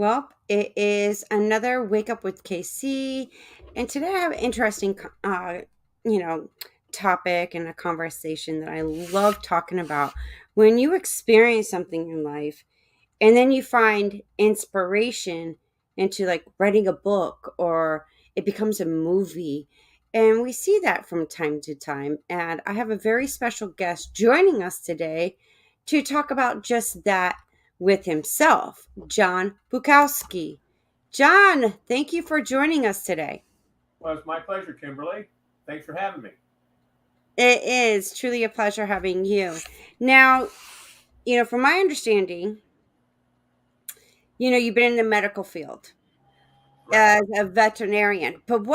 Well, it is another Wake Up with KC, and today I have an interesting, you know, topic and a conversation that I love talking about. When you experience something in life, and then you find inspiration into like writing a book, or it becomes a movie, and we see that from time to time. And I have a very special guest joining us today to talk about just that with himself, John Bukowski. John, thank you for joining us today. Well, it's my pleasure, Kimberly. Thanks for having me. It is truly a pleasure having you. Now, from my understanding, you've been in the medical field Correct. as a veterinarian. But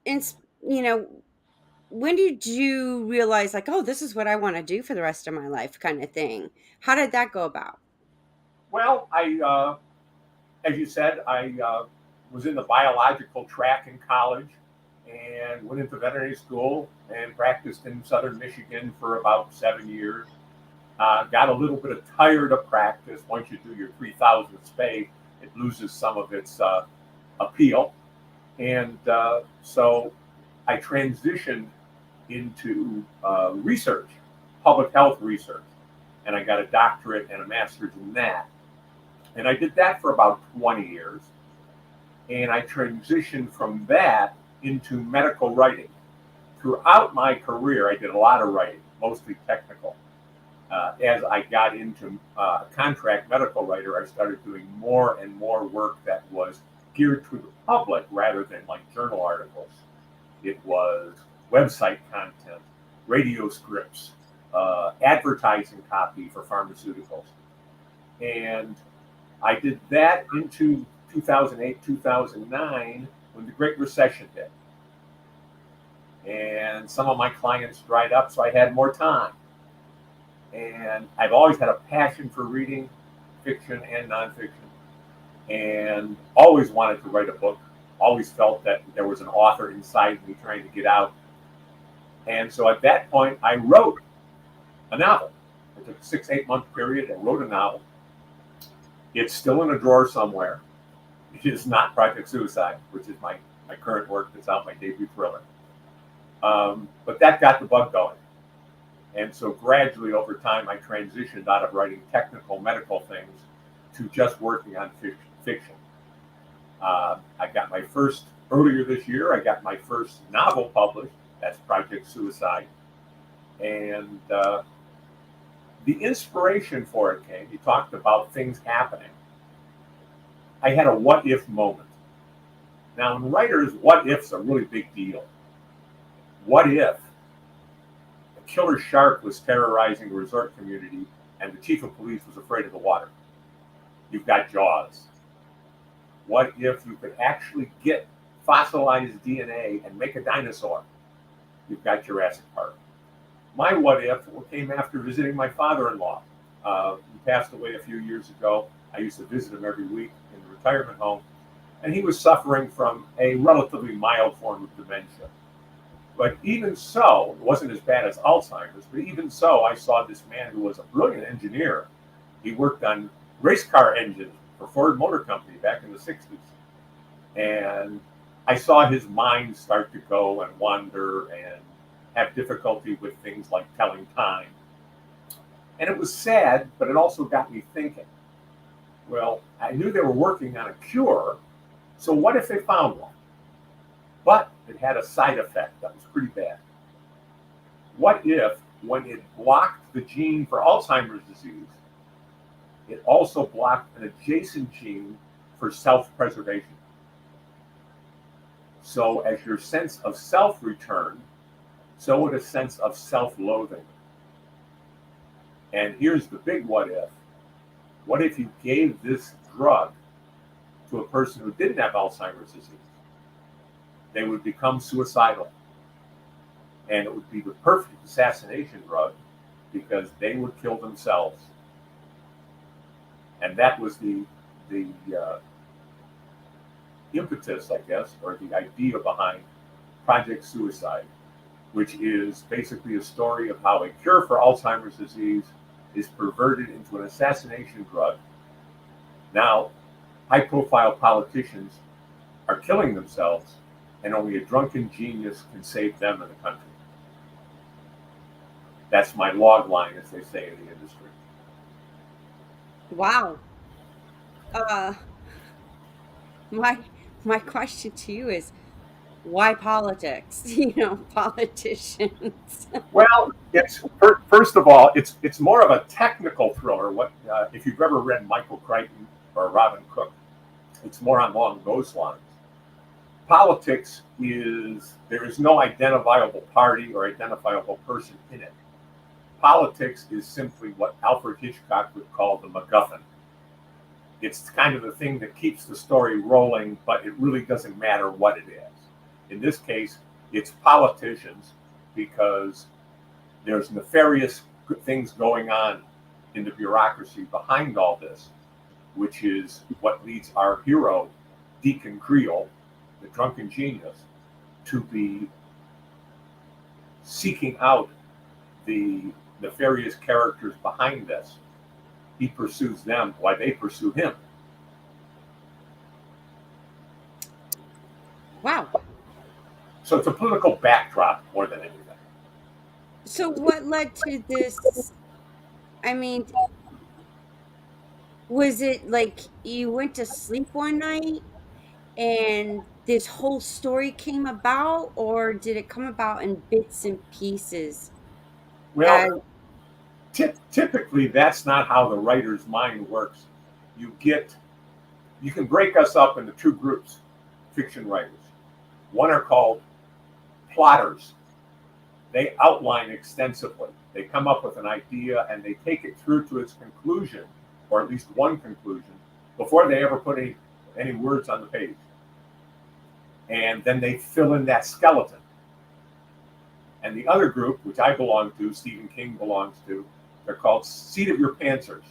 you know, when did you realize, like, oh, this is what I want to do for the rest of my life, kind of thing? How did that go about? Well, as you said, I was in the biological track in college and went into veterinary school and practiced in southern Michigan for about 7 years. Got a little bit of tired of practice. Once you do your 3,000 spay, it loses some of its appeal. And so I transitioned into research, public health research, and I got a doctorate and a master's in that. And I did that for about 20 years. And I transitioned from that into medical writing. Throughout my career, I did a lot of writing, mostly technical. As I got into contract medical writer, I started doing more and more work that was geared to the public rather than like journal articles. It was website content, radio scripts, advertising copy for pharmaceuticals. And I did that into 2008, 2009 when the Great Recession hit. And some of my clients dried up, so I had more time. And I've always had a passion for reading fiction and nonfiction, and always wanted to write a book. Always felt that there was an author inside me trying to get out. And so at that point, I wrote a novel. I took a 6, 8 month period and wrote a novel. It's still in a drawer somewhere. It is not Project Suicide, which is my current work that's out, my debut thriller. But that got the bug going. And so gradually over time, I transitioned out of writing technical medical things to just working on fiction. I got my first, earlier this year, I got my first novel published. That's Project Suicide. And the inspiration for it came, you talked about things happening. I had a what if moment. Now, in writers, what if's a really big deal. What if a killer shark was terrorizing a resort community and the chief of police was afraid of the water? You've got Jaws. What if you could actually get fossilized DNA and make a dinosaur? You've got Jurassic Park. My what if came after visiting my father-in-law. He passed away a few years ago. I used to visit him every week in the retirement home, and he was suffering from a relatively mild form of dementia. But even so, it wasn't as bad as Alzheimer's, but even so, I saw this man who was a brilliant engineer. He worked on race car engines for Ford Motor Company back in the 60s. And I saw his mind start to go and wander and have difficulty with things like telling time. And it was sad, but it also got me thinking. Well, I knew they were working on a cure, so what if they found one? But it had a side effect that was pretty bad. What if, when it blocked the gene for Alzheimer's disease, it also blocked an adjacent gene for self preservation? So, as your sense of self returned, so would a sense of self loathing. And here's the big what if. What if you gave this drug to a person who didn't have Alzheimer's disease? They would become suicidal. And it would be the perfect assassination drug because they would kill themselves. And that was the impetus, I guess, or the idea behind Project Suicide, which is basically a story of how a cure for Alzheimer's disease is perverted into an assassination drug. Now, high profile politicians are killing themselves, and only a drunken genius can save them and the country. That's my log line, as they say in the industry. Wow. Uh, my my question to you is, why politics? Politicians. Well, it's first of all, it's more of a technical thriller. What if you've ever read Michael Crichton or Robin Cook? It's more along those lines. Politics is there is no identifiable party or identifiable person in it. Politics is simply what Alfred Hitchcock would call the MacGuffin. It's kind of the thing that keeps the story rolling, but it really doesn't matter what it is. In this case, it's politicians because there's nefarious things going on in the bureaucracy behind all this, which is what leads our hero, Deacon Creole, the drunken genius, to be seeking out the nefarious characters behind this. He pursues them while they pursue him. Wow. So it's a political backdrop more than anything. So what led to this? I mean, was it like you went to sleep one night and this whole story came about, or did it come about in bits and pieces? Well, As typically that's not how the writer's mind works. You get you can break us up into two groups, fiction writers. One are called plotters. They outline extensively. They come up with an idea and they take it through to its conclusion, or at least one conclusion, before they ever put any words on the page. And then they fill in that skeleton. And the other group, which I belong to, Stephen King belongs to, they're called seat of your pantsers.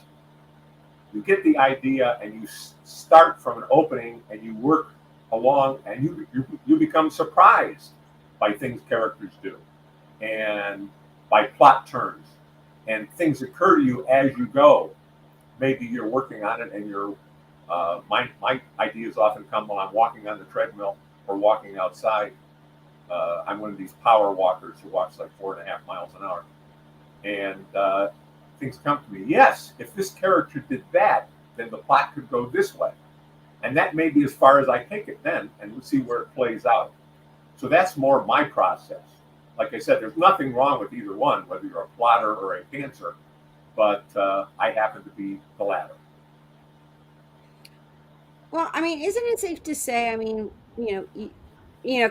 You get the idea and you start from an opening and you work along and you become surprised by things characters do and by plot turns, and things occur to you as you go. Maybe you're working on it and my ideas often come when I'm walking on the treadmill or walking outside. I'm one of these power walkers who walks like 4.5 miles an hour, and things come to me. Yes, if this character did that, then the plot could go this way, and that may be as far as I take it then, and we'll see where it plays out. So that's more my process. Like I said, there's nothing wrong with either one, whether you're a plotter or a pantser, but I happen to be the latter. well, I mean, isn't it safe to say? I mean,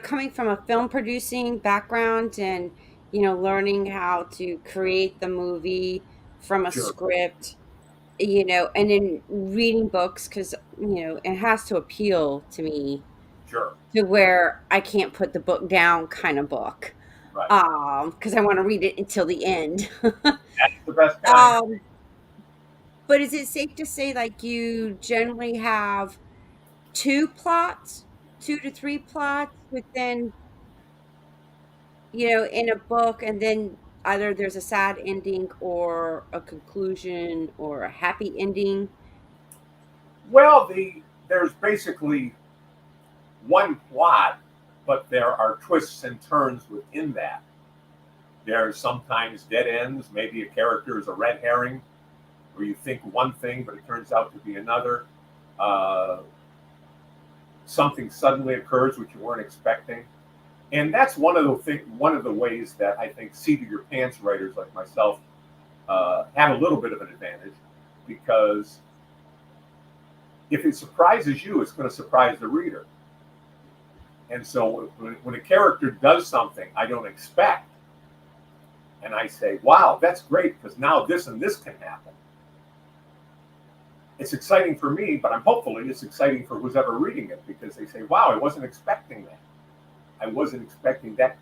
coming from a film producing background and learning how to create the movie from a Sure, script, and then reading books because it has to appeal to me sure, to where I can't put the book down kind of book. right. Because I want to read it until the end. That's the best kind. um, but is it safe to say like you generally have two plots, 2 to 3 plots within, in a book, and then either there's a sad ending or a conclusion or a happy ending? Well, there's basically one plot, but there are twists and turns within that. There's sometimes dead ends. Maybe a character is a red herring, where you think one thing, but it turns out to be another. Uh, Something suddenly occurs which you weren't expecting, and that's one of the ways that I think seat of your pants writers like myself have a little bit of an advantage, because if it surprises you, it's going to surprise the reader. And so when a character does something I don't expect, and I say, wow, that's great because now this and this can happen. It's exciting for me, but I'm hopefully it's exciting for who's ever reading it, because they say, wow, I wasn't expecting that. I wasn't expecting that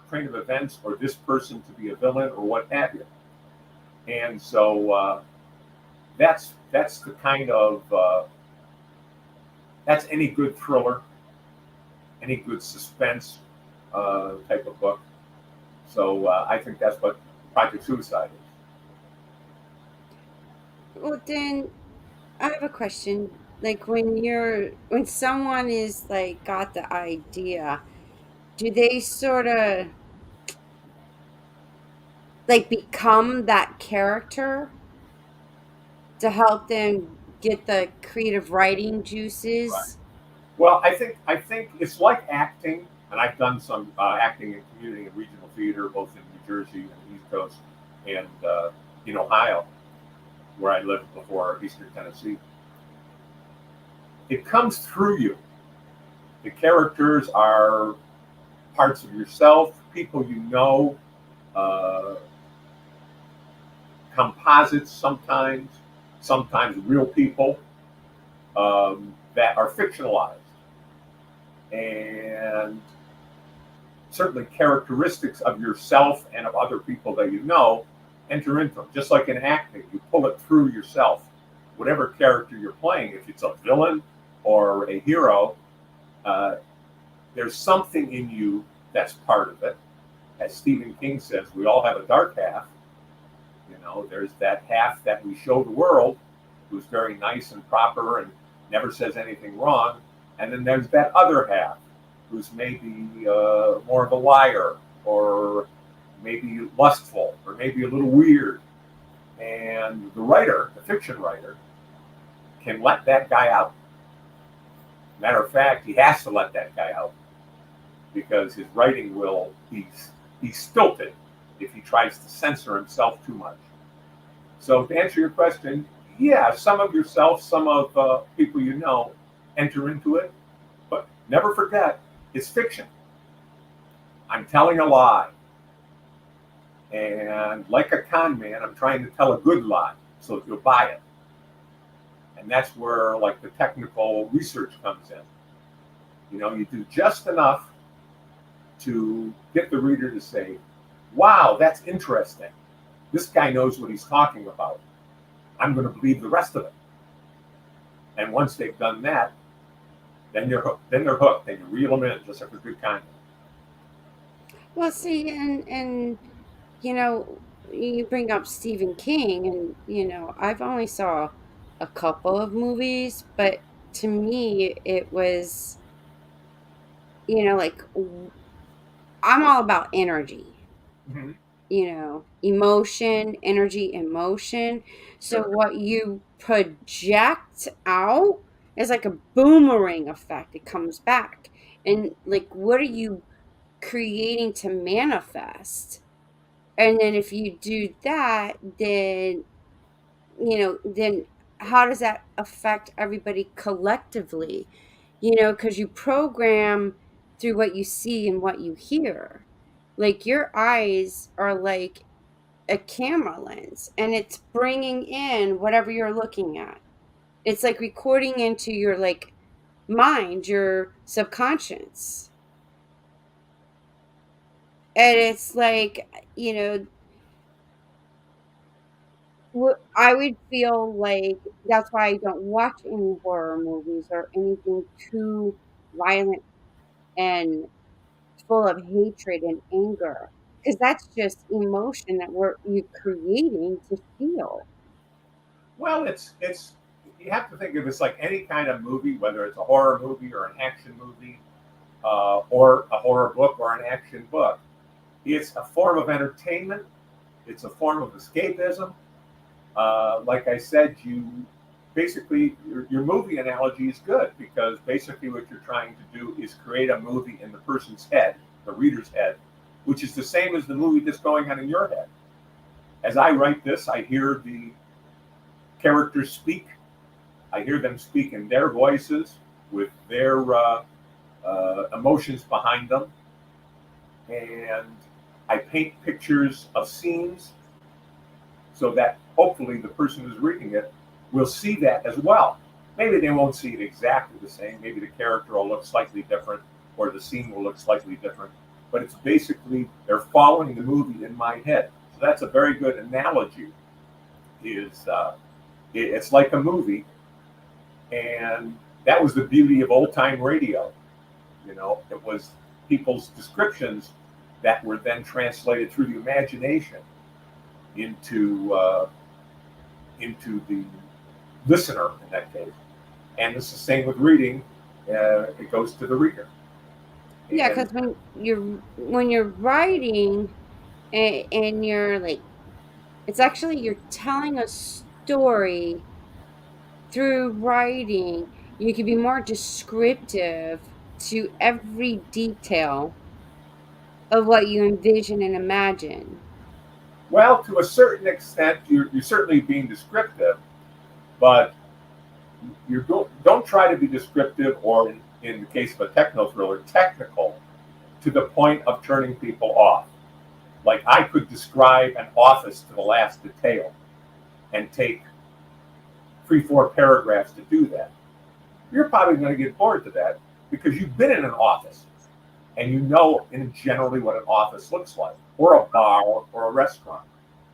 train of events or this person to be a villain or what have you. And so that's the kind of that's any good thriller, any good suspense type of book. So I think that's what Project Suicide is. Well, then I have a question. Like when someone is like got the idea, do they sort of like become that character to help them get the creative writing Right. juices? Well, I think it's like acting, and I've done some acting in community and regional theater, both in New Jersey and the East Coast, and in Ohio, where I lived before Eastern Tennessee. It comes through you. The characters are parts of yourself, people you know, uh, composites sometimes real people that are fictionalized, and certainly characteristics of yourself and of other people that you know enter into them. Just like in acting, you pull it through yourself. Whatever character you're playing, if it's a villain or a hero, uh, there's something in you that's part of it. As Stephen King says, we all have a dark half. You know, there's that half that we show the world who's very nice and proper and never says anything wrong. And then there's that other half who's maybe more of a liar or maybe lustful or maybe a little weird. And the writer, the fiction writer, can let that guy out. Matter of fact, he has to let that guy out because his writing will be stilted if he tries to censor himself too much. So to answer your question, yeah, some of yourself, some of people you know enter into it, but never forget it's fiction. I'm telling a lie, and like a con man, I'm trying to tell a good lie so that you'll buy it. And that's where like the technical research comes in. You know, you do just enough to get the reader to say, "Wow, that's interesting. This guy knows what he's talking about. I'm going to believe the rest of it." And once they've done that, then you're hooked. Then they're hooked, and you reel them in just like a good kind. Well, see, and you know, you bring up Stephen King, and I've only saw a couple of movies, but to me, it was, like I'm all about energy, Mm-hmm. emotion, energy, emotion. So Sure. what you project out is like a boomerang effect. It comes back. And like, what are you creating to manifest? And then if you do that, then how does that affect everybody collectively? Because you program through what you see and what you hear. Like your eyes are like a camera lens and it's bringing in whatever you're looking at. It's like recording into your like mind, your subconscious. And it's like, I would feel like that's why I don't watch any horror movies or anything too violent and full of hatred and anger, because that's just emotion that you creating to feel. Well, it's you have to think of this like any kind of movie, whether it's a horror movie or an action movie, or a horror book or an action book. It's a form of entertainment. It's a form of escapism. Like I said, you basically your movie analogy is good because basically what you're trying to do is create a movie in the person's head, the reader's head, which is the same as the movie that's going on in your head. As I write this, I hear the characters speak. I hear them speak in their voices with their emotions behind them, and I paint pictures of scenes so that hopefully the person who's reading it will see that as well. Maybe they won't see it exactly the same. Maybe the character will look slightly different or the scene will look slightly different. But it's basically they're following the movie in my head. So that's a very good analogy. Is it's like a movie, and that was the beauty of old time radio. You know, it was people's descriptions that were then translated through the imagination into into the listener in that case. And it's the same with reading. It goes to the reader. Yeah, And because when you're writing and you're like, it's actually you're telling a story through writing. You can be more descriptive to every detail of what you envision and imagine. well, to a certain extent, you're certainly being descriptive, but don't try to be descriptive or, in the case of a techno thriller, technical to the point of turning people off. Like I could describe an office to the last detail and take 3, 4 paragraphs to do that. You're probably going to get bored to that because you've been in an office and you know in generally what an office looks like, or a bar or a restaurant.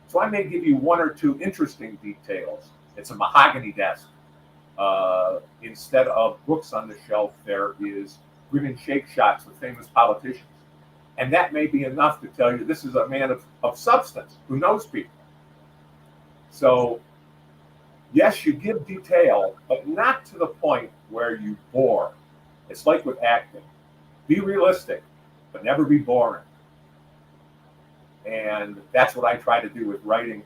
So I may give you 1 or 2 interesting details. It's a mahogany desk. Instead of books on the shelf, there is grin and shake shots with famous politicians. And that may be enough to tell you this is a man of substance who knows people. So, yes, you give detail, but not to the point where you bore. It's like with acting. Be realistic, but never be boring. And that's what I try to do with writing,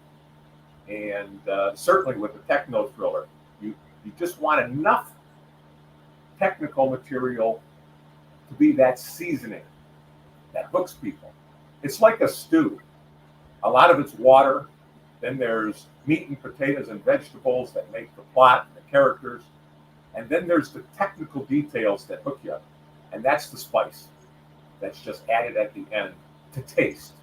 and certainly with the techno thriller. You just want enough technical material to be that seasoning that hooks people. It's like a stew. A lot of it's water. Then there's meat and potatoes and vegetables that make the plot and the characters. And then there's the technical details that hook you. And that's the spice that's just added at the end to taste.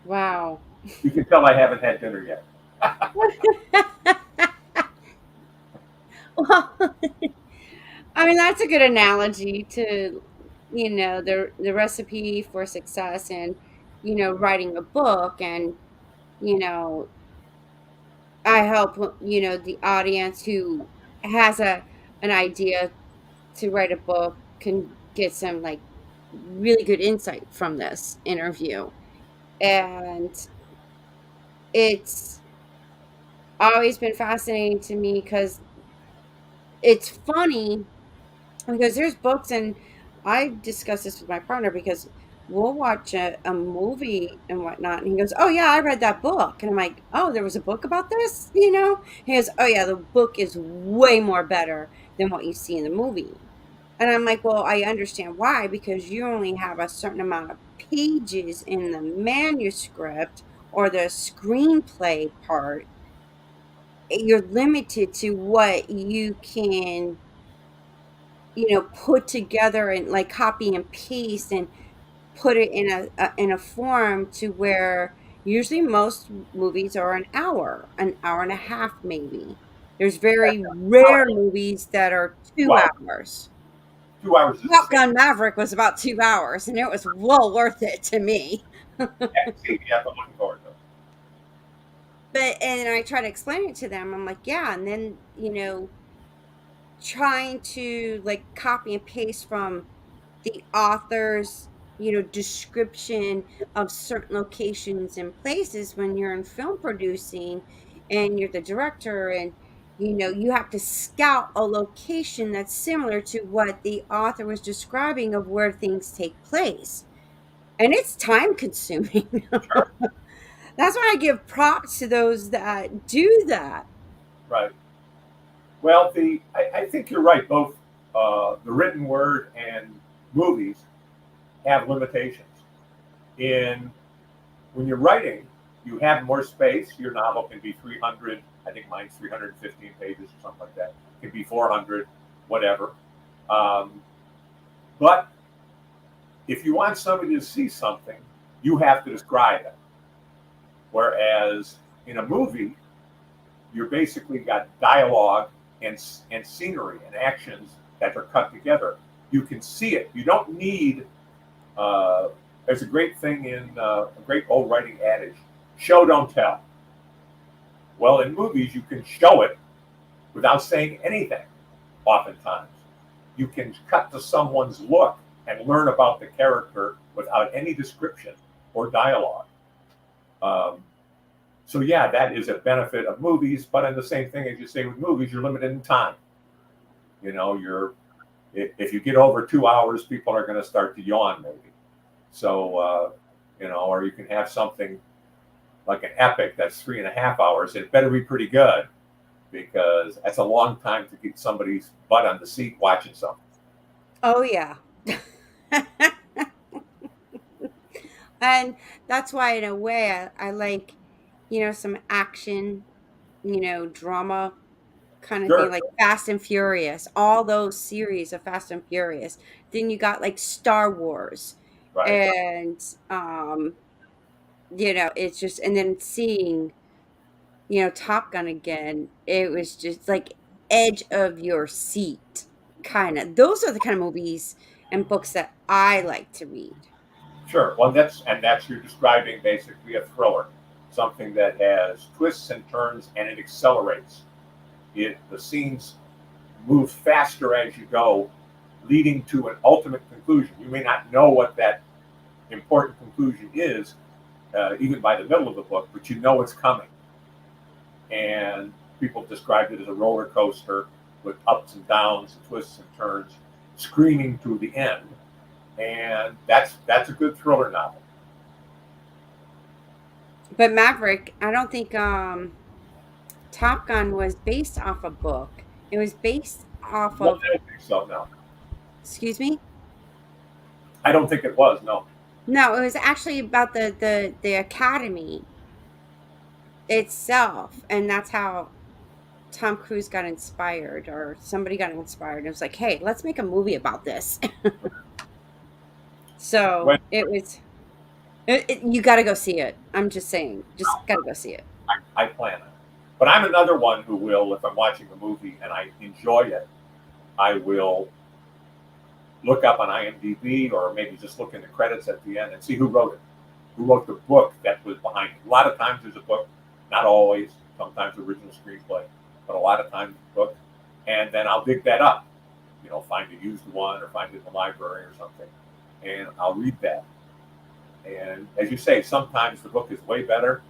Wow. You can tell I haven't had dinner yet. Well, I mean, that's a good analogy to, the recipe for success and, writing a book. And, you know, I help, the audience who has an idea to write a book can get some like really good insight from this interview. And it's always been fascinating to me because it's funny because there's books, and I discuss this with my partner because we'll watch a movie and whatnot, and he goes, "Oh yeah, I read that book," and I'm like, "Oh, there was a book about this," He goes, "Oh yeah, the book is way more better than what you see in the movie," and I'm like, "Well, I understand why because you only have a certain amount of pages in the manuscript or the screenplay part. You're limited to what you can." Put together and like copy and paste and put it in a form to where usually most movies are an hour and a half maybe. There's very rare movies that are 2 2 hours. hours. 2 hours is Top insane. Gun Maverick was about 2 hours, and it was well worth it to me. Haven't seen it yet, but looking forward to it. But and I try to explain it to them. I'm like, "Yeah," and then, trying to like copy and paste from the author's description of certain locations and places when you're in film producing and you're the director, and you have to scout a location that's similar to what the author was describing of where things take place, and it's time consuming. Sure. That's why I give props to those that do that. Right. Well, I think you're right. Both the written word and movies have limitations. In When you're writing, you have more space. Your novel can be 300. I think mine's 315 pages or something like that. It can be 400, whatever. Um, but if you want somebody to see something, you have to describe it. Whereas in a movie, you're basically got dialogue and scenery and actions that are cut together. You can see it. You don't need. There's a great thing in a great old writing adage: show don't tell. Well, in movies, you can show it without saying anything. Oftentimes, you can cut to someone's look and learn about the character without any description or dialogue. Um, So yeah, that is a benefit of movies, but in the same thing as you say with movies, you're limited in time. You know, you're if you get over 2 hours, people are going to start to yawn maybe. So or you can have something like an epic that's 3.5 hours. It better be pretty good because that's a long time to get somebody's butt on the seat watching something. Oh yeah. And that's why in a way I like, some action, drama kind of thing, Sure, like Fast and Furious, all those series of Fast and Furious. Then you got like Star Wars, right. and it's just, and then seeing, Top Gun again, it was just like edge of your seat kind of. Those are the kind of movies and books that I like to read. Sure. Well, that's you're describing basically a thriller, something that has twists and turns and it accelerates. The scenes move faster as you go, leading to an ultimate conclusion. You may not know what that important conclusion is, even by the middle of the book, but you know it's coming. And people described it as a roller coaster with ups and downs, and twists and turns, screaming to the end. And that's a good thriller novel. But Maverick, I don't think Top Gun was based off a book. It was based off Well, of, I don't think so. No, excuse me? I don't think it was. No. No, it was actually about the academy itself, and that's how Tom Cruise got inspired, or somebody got inspired. It was like, "Hey, let's make a movie about this." So, When you got to go see it. I'm just saying, just got to go see it. I plan it, but I'm another one who will, if I'm watching a movie and I enjoy it, I will look up on IMDb or maybe just look in the credits at the end and see who wrote it, who wrote the book that was behind it. A lot of times there's a book, not always, sometimes original screenplay, but a lot of times a book. And then I'll dig that up, find a used one or find it in the library or something, and I'll read that. And as you say, sometimes the book is way better,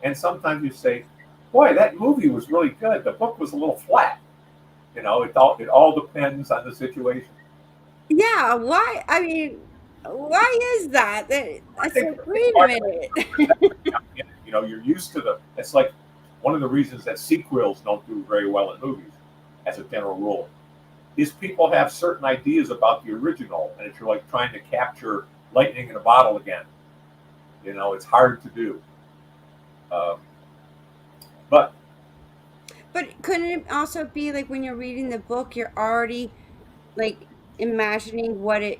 and sometimes you say, "Boy, that movie was really good. The book was a little flat." It all depends on the situation. Yeah, why? I mean, why is that? I It's think like, wait a part of minute. it, you're used to the. It's like one of the reasons that sequels don't do very well in movies, as a general rule, is people have certain ideas about the original, and if you're like trying to capture lightning in a bottle again, it's hard to do. Um, but But couldn't it also be like when you're reading the book, you're already like imagining what it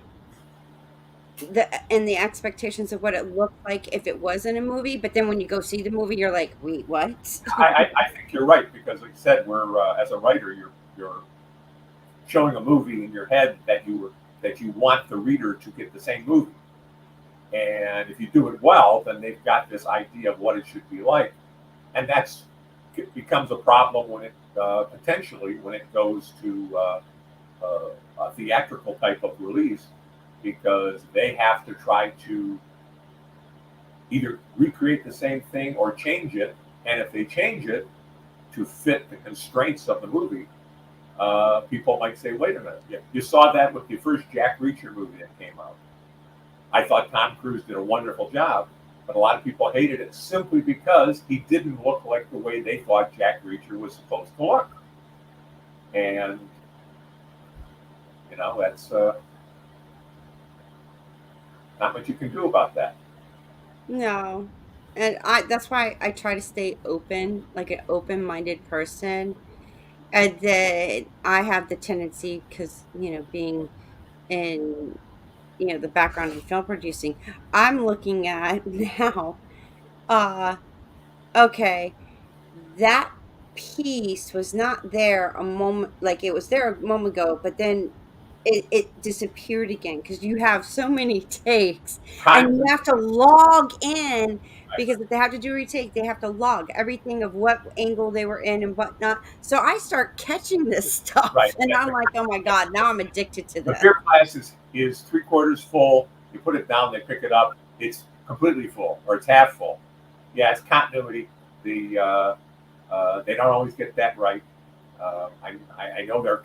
and the expectations of what it looked like if it was in a movie, but then when you go see the movie, you're like, wait, what? I think you're right because, like I said, we're as a writer, you're showing a movie in your head that you want the reader to get the same movie. And if you do it well, then they've got this idea of what it should be like, and that's it becomes a problem when it potentially when it goes to a theatrical type of release because they have to try to either recreate the same thing or change it. And if they change it to fit the constraints of the movie, people might say, "Wait a minute, you saw that with the first Jack Reacher movie that came out. I thought Tom Cruise did a wonderful job, but a lot of people hated it simply because he didn't look like the way they thought Jack Reacher was supposed to look." And that's not much you can do about that. No. And that's why I try to stay open, like an open-minded person. And then I have the tendency, because, being in, the background in film producing, I'm looking at now, uh, okay, that piece was not there a moment, like it was there a moment ago, but then it disappeared again because you have so many takes and Time, you have to log in, because if they have to do a retake, they have to log everything of what angle they were in and whatnot. So I start catching this stuff right? and I'm like, oh my God, now I'm addicted to The this. beer glass is 3/4 full. You put it down, they pick it up. It's completely full or it's half full. Yeah, it's continuity. They don't always get that right. I know there are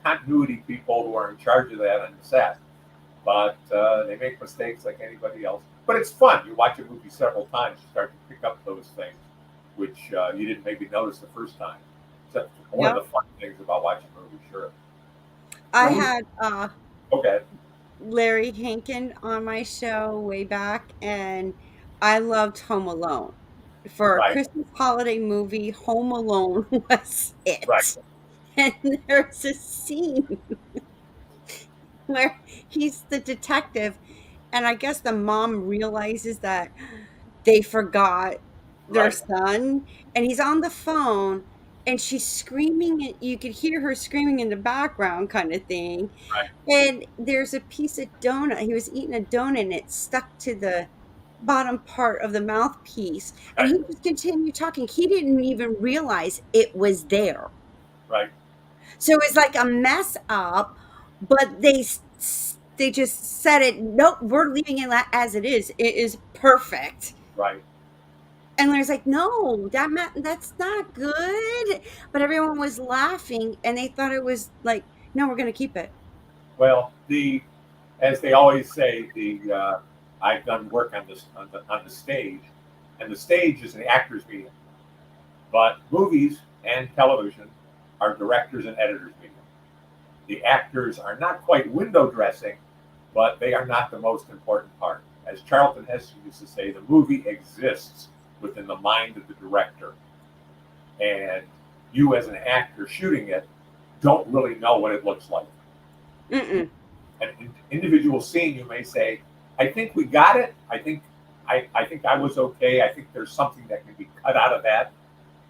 continuity people who are in charge of that on the set, but they make mistakes like anybody else. But it's fun. You watch a movie several times, you start to pick up those things which you didn't maybe notice the first time. That's one of Yep. the fun things about watching movies, sure. I Now, we, had okay, Larry Hankin on my show way back, and I loved Home Alone. For a right, Christmas holiday movie, Home Alone was right, it. And there's a scene where he's the detective, and I guess the mom realizes that they forgot their right, son, and he's on the phone, and she's screaming, and you could hear her screaming in the background kind of thing. right, And there's a piece of donut. He was eating a donut and it stuck to the bottom part of the mouthpiece. And right, he just continued talking. He didn't even realize it was there. right, So it's like a mess up, but they just said it. Nope, we're leaving it as it is. It is perfect. right. And there's like, no, that's not good. But everyone was laughing, and they thought it was like, no, we're gonna keep it. Well, as they always say, I've done work on this on the stage, and the stage is an actors' medium, but movies and television are directors and editors' medium. The actors are not quite window dressing, but they are not the most important part. As Charlton Heston used to say, the movie exists within the mind of the director, and you, as an actor shooting it, don't really know what it looks like. Mm-mm. An individual scene, you may say, "I think we got it. I think I was okay. I think there's something that can be cut out of that."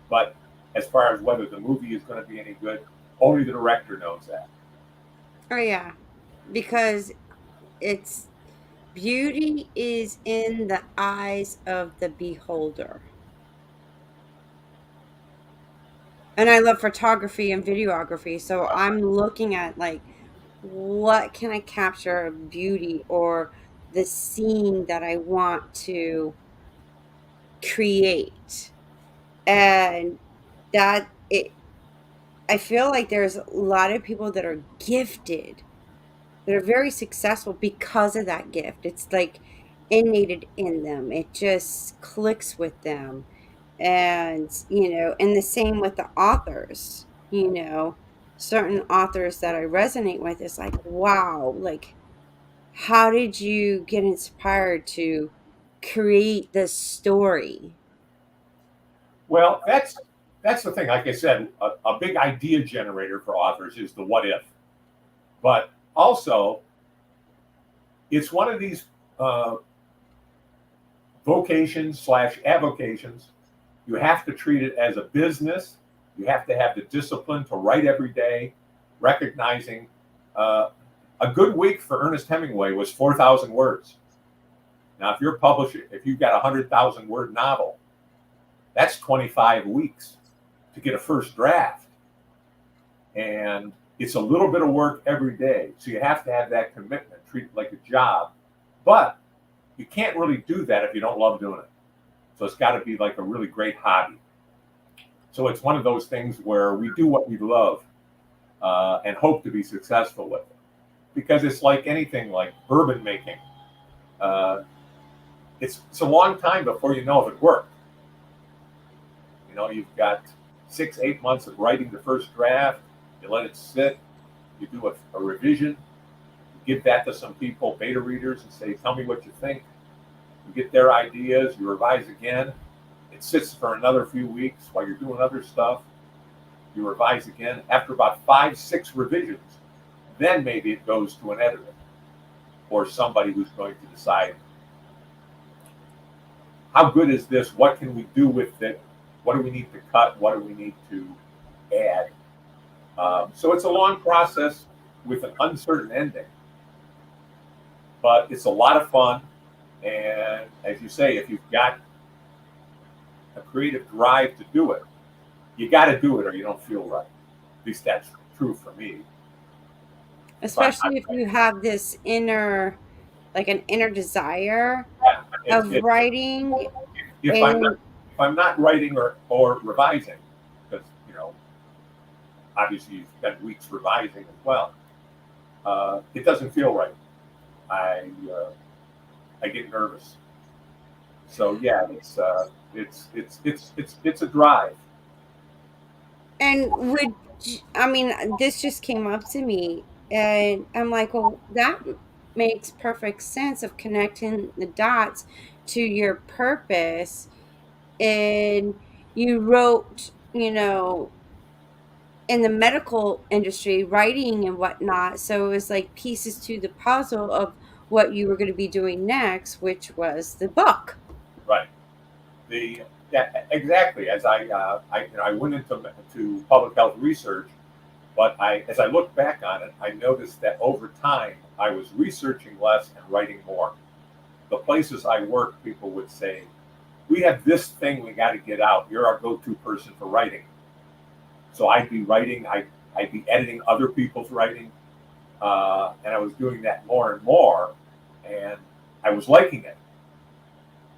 But as far as whether the movie is going to be any good, only the director knows that. Oh yeah, because it's beauty is in the eyes of the beholder. And I love photography and videography, so I'm looking at like what can I capture of beauty or the scene that I want to create. And that it I feel like there's a lot of people that are gifted, that are very successful because of that gift. It's like innated in them. It just clicks with them. And, and the same with the authors, certain authors that I resonate with is like, wow, like, how did you get inspired to create this story? Well, that's the thing. Like I said, a big idea generator for authors is the what if, but also it's one of these uh, vocations slash avocations. You have to treat it as a business. You have to have the discipline to write every day, recognizing uh, a good week for Ernest Hemingway was 4,000 words. Now, if you're publishing, if you've got a 100,000 word novel, that's 25 weeks to get a first draft. And it's a little bit of work every day. So you have to have that commitment, treat it like a job. But you can't really do that if you don't love doing it. So it's got to be like a really great hobby. So it's one of those things where we do what we love and hope to be successful with it. Because it's like anything, like bourbon making. Uh, it's a long time before you know if it worked. You've got 6, 8 months of writing the first draft. You let it sit. You do a revision. You give that to some people, beta readers, and say, "Tell me what you think." You get their ideas. You revise again. It sits for another few weeks while you're doing other stuff. You revise again. After about 5, 6 revisions, then maybe it goes to an editor or somebody who's going to decide how good is this? What can we do with it? What do we need to cut? What do we need to add? So it's a long process with an uncertain ending, but it's a lot of fun. And as you say, if you've got a creative drive to do it, you got to do it or you don't feel right. At least that's true for me. If I'm not, Especially if you have this inner, like an inner desire yeah, of writing if I'm not, and if I'm not writing or revising, because obviously you spend weeks revising as well, it doesn't feel right. I I get nervous. So yeah, it's a drive. And I mean, this just came up to me, and I'm like, well, that makes perfect sense of connecting the dots to your purpose. And you wrote, in the medical industry, writing and whatnot. So it was like pieces to the puzzle of what you were going to be doing next, which was the book. Right. The Yeah, exactly. As I went into public health research, but as I look back on it, I noticed that over time I was researching less and writing more. The places I worked, people would say, "We have this thing we got to get out. You're our go-to person for writing." So I'd be writing, I'd be editing other people's writing, and I was doing that more and more, and I was liking it.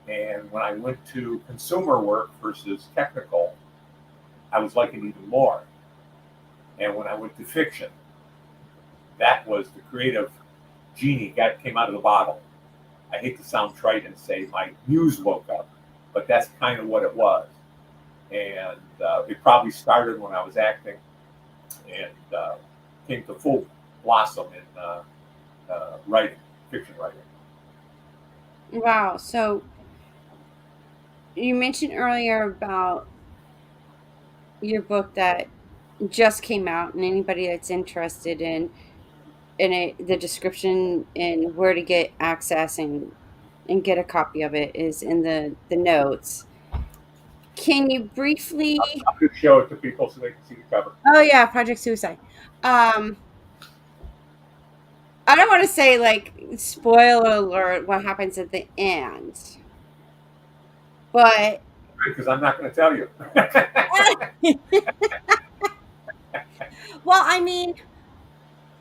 And when I went to consumer work versus technical, I was liking it even more. And when I went to fiction, that was the creative genie came out of the bottle. I hate to sound trite and say my muse woke up, but that's kind of what it was. And it probably started when I was acting, and came to full blossom in writing, fiction writing. Wow. So you mentioned earlier about your book that just came out, and anybody that's interested in it, the description and where to get access and get a copy of it is in the notes. Can you briefly? I'll just show it to people so they can see the cover. Oh yeah, Project Suicide. Um, I don't want to say like spoiler alert what happens at the end, but Because I'm not going to tell you. well, I mean,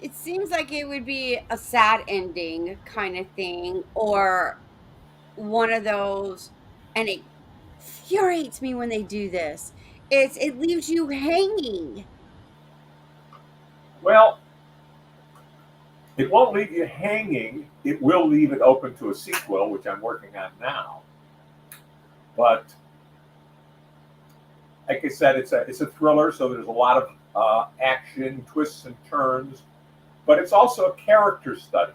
it seems like it would be a sad ending kind of thing, or one of those, and it infuriates me when they do this. It leaves you hanging. Well, it won't leave you hanging. It will leave it open to a sequel, which I'm working on now. But like I said, it's a thriller, so there's a lot of action, twists and turns, but it's also a character study.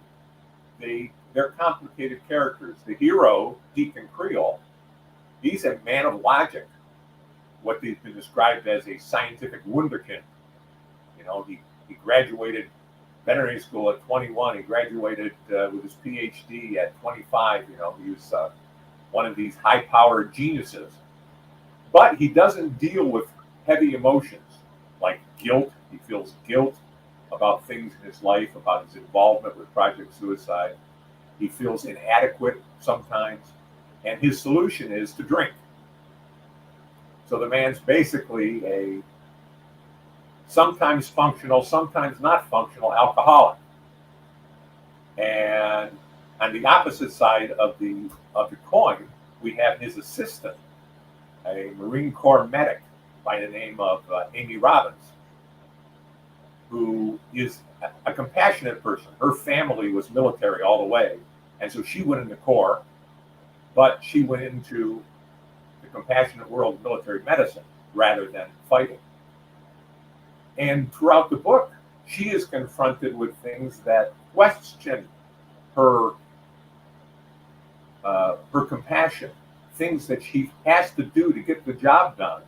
They're complicated characters. The hero, Deacon Creole, he's a man of logic, what has been described as a scientific wunderkind. He graduated veterinary school at 21. He graduated with his PhD at 25. He was one of these high-powered geniuses. But he doesn't deal with heavy emotions like guilt. He feels guilt about things in his life, about his involvement with Project Suicide. He feels inadequate sometimes. And his solution is to drink. So the man's basically a sometimes functional, sometimes not functional alcoholic. And on the opposite side of the coin, we have his assistant, a Marine Corps medic by the name of Amy Robbins, who is a compassionate person. Her family was military all the way, and so she went in the Corps, but she went into the compassionate world of military medicine rather than fighting. And throughout the book, she is confronted with things that question her her compassion, things that she has to do to get the job done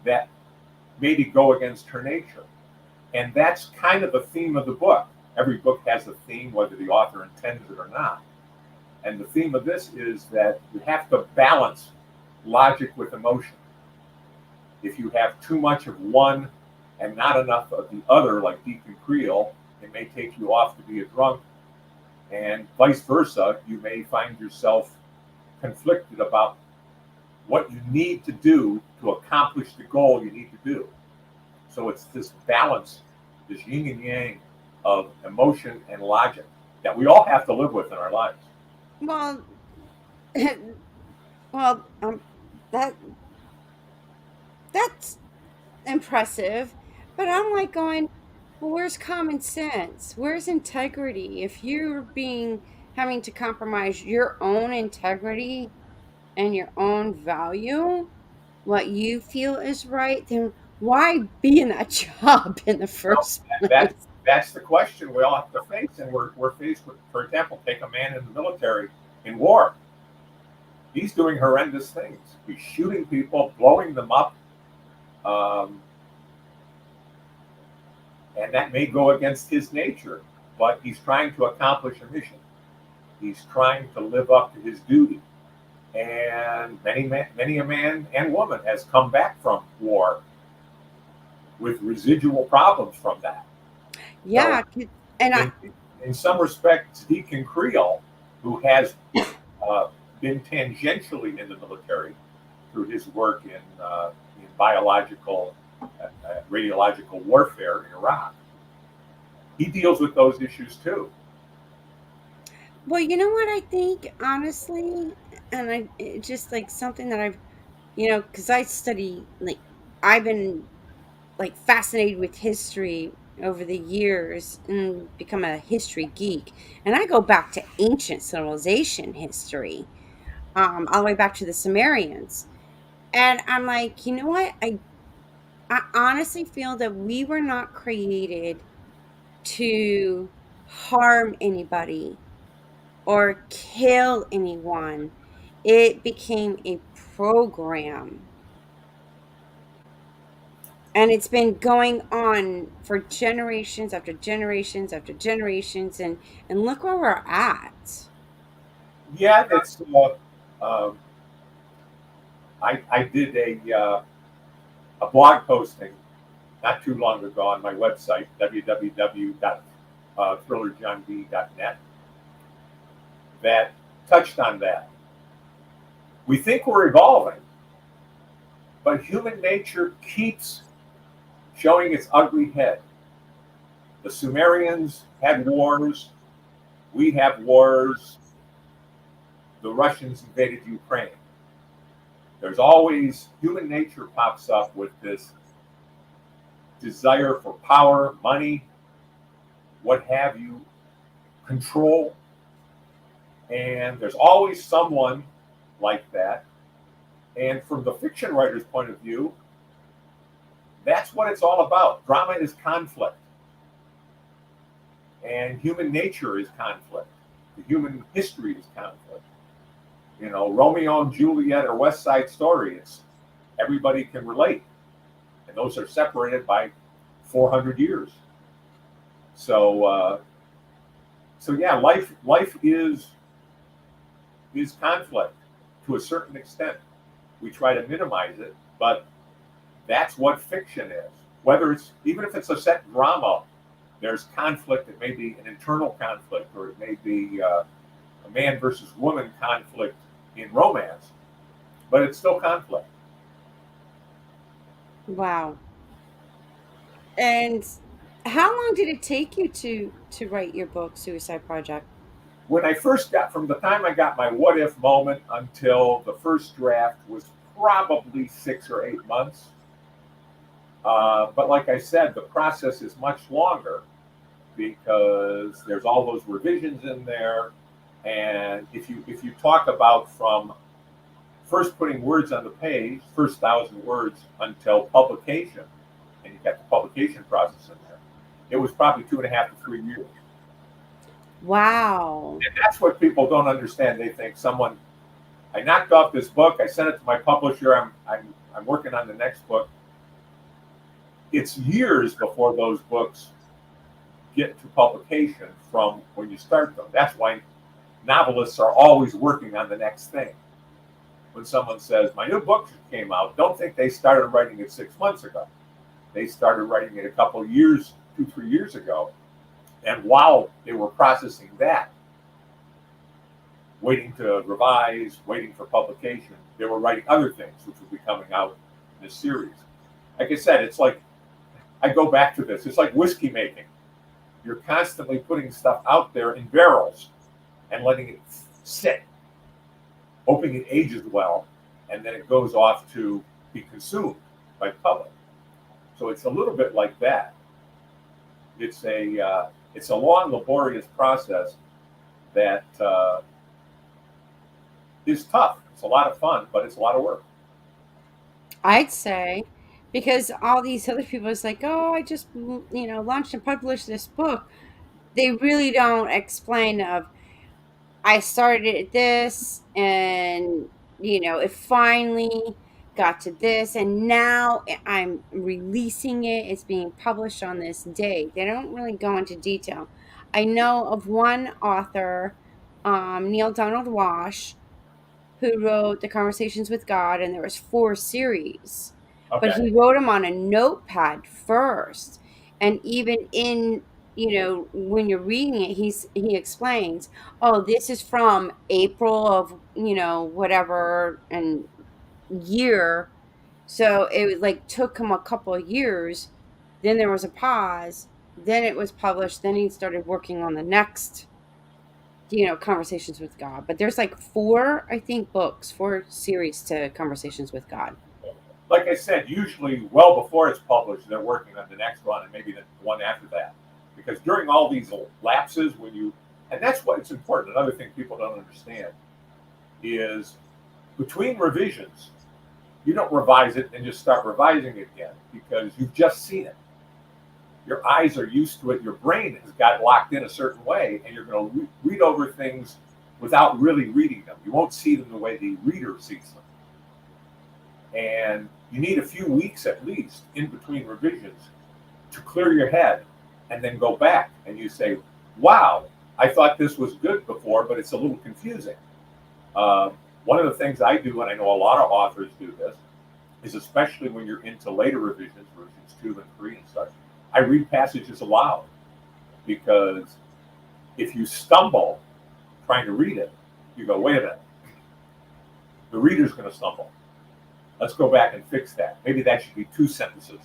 that maybe go against her nature. And that's kind of the theme of the book. Every book has a theme, whether the author intends it or not. And the theme of this is that you have to balance logic with emotion. If you have too much of one and not enough of the other, like Deacon Creole, it may take you off to be a drunk. And vice versa, you may find yourself conflicted about what you need to do to accomplish the goal you need to do. So it's this balance, this yin and yang of emotion and logic that we all have to live with in our lives. Well, well, that that's impressive. But I'm like going, well, where's common sense? Where's integrity? If you're being having to compromise your own integrity and your own value, what you feel is right, then why be in that job in the Well, first that place? that's the question we all have to face, and we're faced with. For example, take a man in the military in war. He's doing horrendous things. He's shooting people, blowing them up, um, and that may go against his nature. But he's trying to accomplish a mission. He's trying to live up to his duty. And many a man and woman has come back from war with residual problems from that. So, Yeah, and I in in some respects, Deacon Creel, who has uh, been tangentially in the military through his work in biological, radiological warfare in Iraq, he deals with those issues too. well, you know what I think, honestly, and it's just like something that because I study, like, I've been like fascinated with history over the years and become a history geek. And I go back to ancient civilization history, all the way back to the Sumerians. And I'm like, you know what? I honestly feel that we were not created to harm anybody or kill anyone. It became a program. And it's been going on for generations after generations after generations, and look where we're at. Yeah, that's. Um, I did a blog posting not too long ago on my website, www.thrillerjohnb.net, that touched on that. We think we're evolving, but human nature keeps showing its ugly head. The Sumerians had wars, we have wars, the Russians invaded Ukraine. There's always human nature pops up with this desire for power, money, what have you, control. And there's always someone like that. And from the fiction writer's point of view, that's what it's all about. Drama is conflict, and human nature is conflict. The human history is conflict. You know, Romeo and Juliet or West Side Story. It's everybody can relate, and those are separated by 400 years. So, so yeah, life is conflict to a certain extent. We try to minimize it, but that's what fiction is. Whether it's even if it's a set drama, there's conflict. It may be an internal conflict, or it may be a man versus woman conflict in romance, but it's still conflict. Wow. And how long did it take you to write your book, Suicide Project? When I first got, from the time I got my what if moment until the first draft was probably 6 or 8 months. But like I said, the process is much longer because there's all those revisions in there. And if you talk about from first putting words on the page, first 1,000 words until publication, and you got the publication process in there, it was probably 2.5 to 3 years. Wow. And that's what people don't understand. They think someone, I knocked off this book, I sent it to my publisher, I'm working on the next book. It's years before those books get to publication from when you start them. That's why novelists are always working on the next thing. When someone says, my new book came out, don't think they started writing it 6 months ago. They started writing it a couple of years, 2, 3 years ago. And while they were processing that, waiting to revise, waiting for publication, they were writing other things which would be coming out in this series. Like I said, it's like, I go back to this, it's like whiskey making. You're constantly putting stuff out there in barrels and letting it sit, hoping it ages well, and then it goes off to be consumed by the public. So it's a little bit like that. It's a long, laborious process that is tough. It's a lot of fun, but it's a lot of work. I'd say, because all these other people is like, oh, I just launched and published this book. They really don't explain of I started at this and it finally got to this and now I'm releasing it. It's being published on this day. They don't really go into detail. I know of one author, Neil Donald Walsh, who wrote the Conversations with God, and there was 4 series, but Okay. he wrote them on a notepad first. And even in when you're reading it, he explains, oh, this is from April of whatever and year. So it was like took him a couple of years, then there was a pause, then it was published, then he started working on the next Conversations with God. But there's like 4, I think, books, 4 series to Conversations with God. Like I said, usually well before it's published, they're working on the next one and maybe the one after that. Because during all these lapses, and that's what it's important. Another thing people don't understand is between revisions, you don't revise it and just start revising it again because you've just seen it. Your eyes are used to it. Your brain has got locked in a certain way, and you're going to read over things without really reading them. You won't see them the way the reader sees them. And you need a few weeks at least in between revisions to clear your head and then go back and you say, wow, I thought this was good before, but it's a little confusing. One of the things I do, and I know a lot of authors do this, is especially when you're into later revisions, versions 2 and 3 and such, I read passages aloud because if you stumble trying to read it, you go, wait a minute, the reader's going to stumble. Let's go back and fix that. Maybe that should be 2 sentences.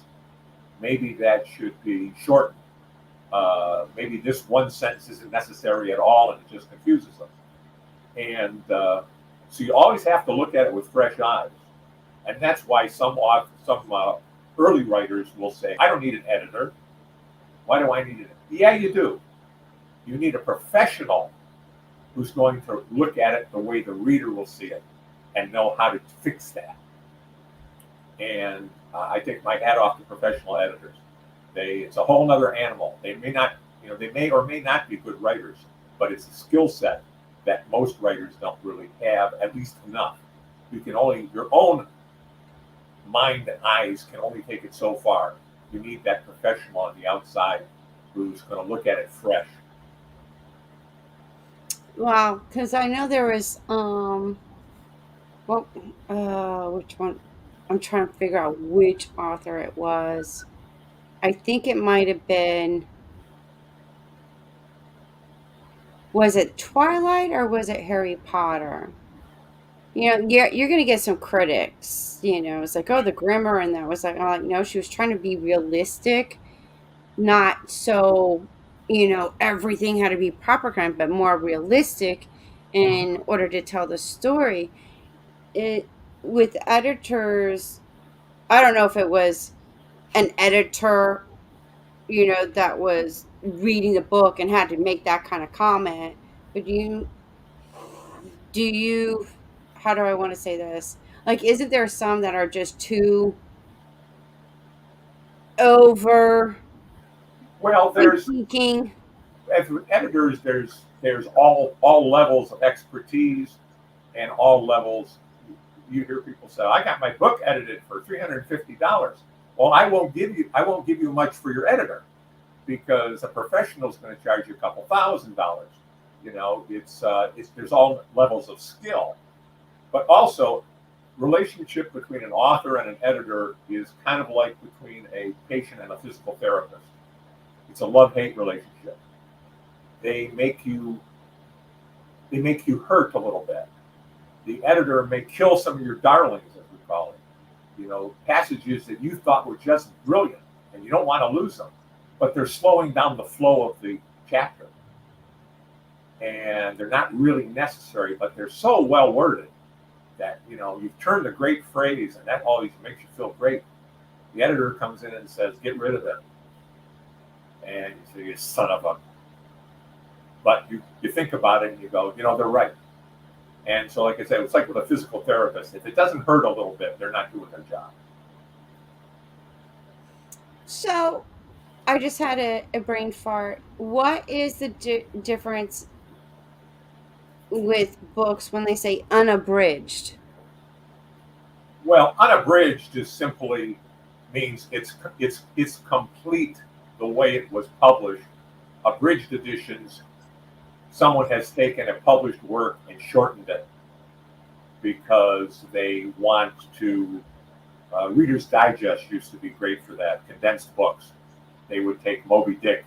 Maybe that should be shortened. Maybe this one sentence isn't necessary at all and it just confuses them. And so you always have to look at it with fresh eyes. And that's why some early writers will say, I don't need an editor. Why do I need it? Yeah, you do. You need a professional who's going to look at it the way the reader will see it and know how to fix that. And I take my hat off to professional editors. It's a whole other animal. They may not, they may or may not be good writers, but it's a skill set that most writers don't really have, at least enough. Your own mind and eyes can only take it so far. You need that professional on the outside who's going to look at it fresh. Wow, because I know there was well, which one? I'm trying to figure out which author it was. I think it might have been. Was it Twilight or was it Harry Potter? You're going to get some critics. It's like, oh, the grammar, and that was like, I'm like, no, she was trying to be realistic, not so, everything had to be proper kind, but more realistic in order to tell the story. It with editors, I don't know if it was an editor, that was reading the book and had to make that kind of comment. But do you how do I want to say this? Like, isn't there some that are just too over Well, critiquing? as with editors, there's all levels of expertise and all levels. You hear people say, "I got my book edited for $350." Well, I won't give you much for your editor because a professional is going to charge you a couple $1,000s. It's there's all levels of skill, but also relationship between an author and an editor is kind of like between a patient and a physical therapist. It's a love-hate relationship. They make you hurt a little bit. The editor may kill some of your darlings, as we call it. Passages that you thought were just brilliant, and you don't want to lose them, but they're slowing down the flow of the chapter, and they're not really necessary, but they're so well worded that you've turned a great phrase, and that always makes you feel great. The editor comes in and says, "Get rid of it," and you say, "You son of a." But you think about it and you go, they're right. And so, like I said, it's like with a physical therapist. If it doesn't hurt a little bit, they're not doing their job. So I just had a brain fart. What is the difference with books when they say unabridged? Well, unabridged just simply means it's complete the way it was published. Abridged editions, someone has taken a published work and shortened it because they want to. Reader's Digest used to be great for that. Condensed books. They would take Moby Dick,